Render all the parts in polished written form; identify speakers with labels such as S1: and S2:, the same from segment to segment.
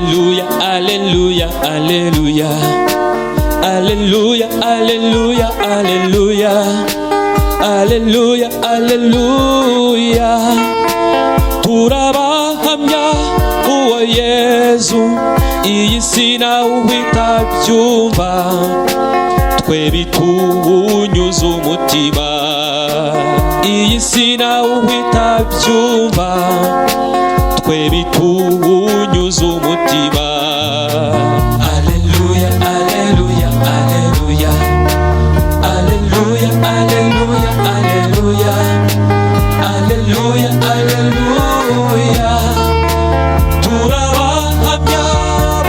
S1: Alléluia, Alléluia, Alléluia. Alléluia, Alléluia, Alléluia. Alléluia, Alléluia. Turabahamya uwa Yesu, iyi si nawe utabyumva, twe bitunyuza umutima. Iyi si nawe utabyumva, twe bitunyuza umutima. Alléluia, Alléluia, Alléluia. Alléluia, Alléluia, Alléluia. Alléluia, Alléluia. Turabahamya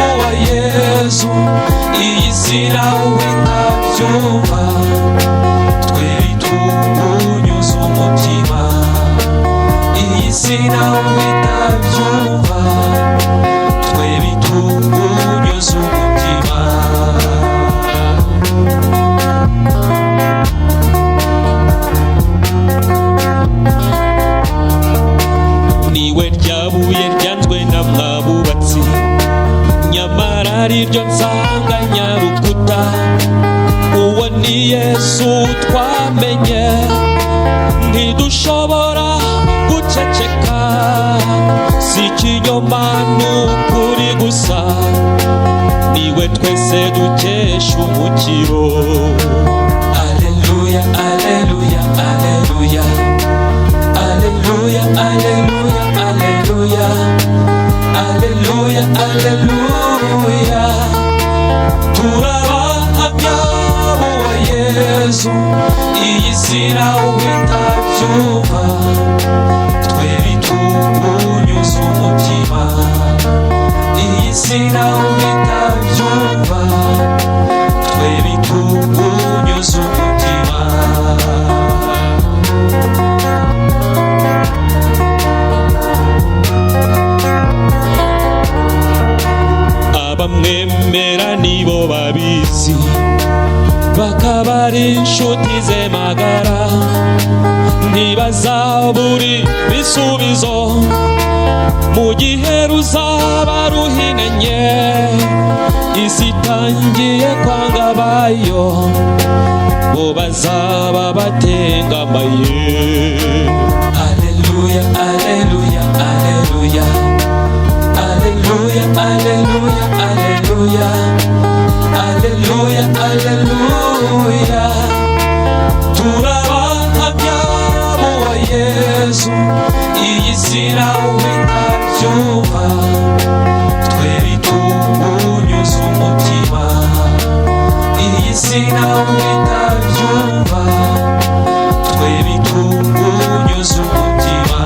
S1: uwa Yesu, iyi si nawe utabyumva, twe bitunyuza umutima. Iyi si nawe utabyumva, twe bitunyuza umutima. Niwe ryabuye ryanzwe na mwabubatsi, nyamara ariryo nsanganya rukuta. Uwo ni Yesu twamenye, ntidushobora guceceka. Si ikinyoma n'ukuri gusa, niwe twese dukesha umukiro. Alléluia, Alléluia, Alléluia. Alléluia, Alléluia, Alléluia. Alléluia, Alléluia. Turabahamya uwa Yesu, iyi si nawe utabyumva, twe bitunyuza umutima. Iyi si nawe utabyumva, twe bitunyuza umutima. Abamwemera nibo babizi, bakaba ari inshuti ze magara. Ntibazabura ibisubizo mu gihe ruzaba ruhinanye, isi itangiye kwanga abayo, bo bazaba batengamaye. Alléluia, Alléluia, Alléluia. Alléluia, Alléluia, Alléluia. Alléluia, Alléluia. Turabahamya uwa Yesu, iyi si nawe utabyumva, twe bitunyuza umutima. Iyi si nawe utabyumva, twe bitunyuza umutima.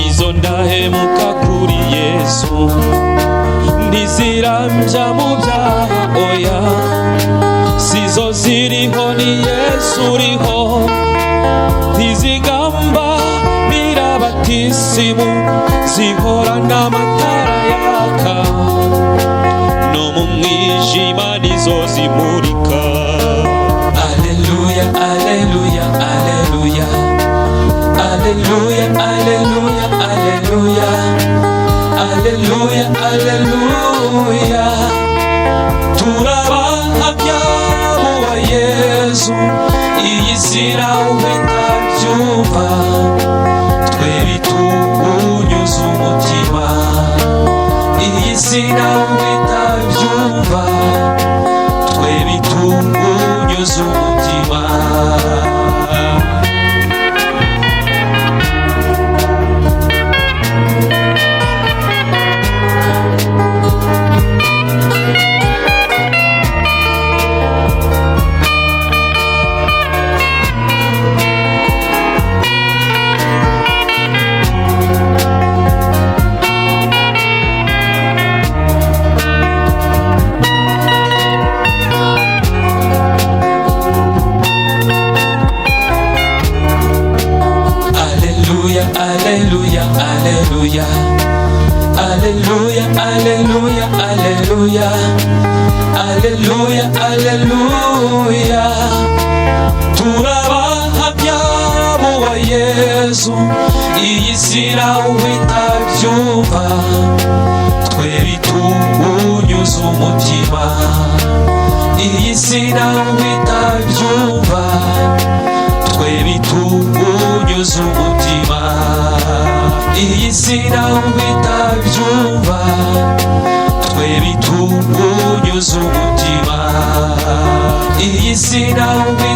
S1: Izo ndahemuka kuri Yesu, ntizirambya mu byaha oya, sizo ziriho ni Yesu uriho. Ntizigamba birabatisimu, zihorana amatara yaka, no mu mwijima nizo zimurika. Alléluia, Alléluia, Alléluia. Alléluia, Alléluia, Alléluia. Alléluia, Alléluia. Turabahamya uwa Yesu, iyi si nawe utabyumva, twe bitunyuza umutima. Iyi si nawe utabyumva, twe bitunyuza umutima. Alléluia, Alléluia. Alléluia, Alléluia, Alléluia. Alléluia, Alléluia. turabahamya buwa Yesu, iyi si nawe itabyumva, twe bitunyuza umutima. Iyi si nawe itabyumva, twe bitunyuza umutima. Iyi si nawe itabyumva, twe bitunyuza umutima. Iyi si nawe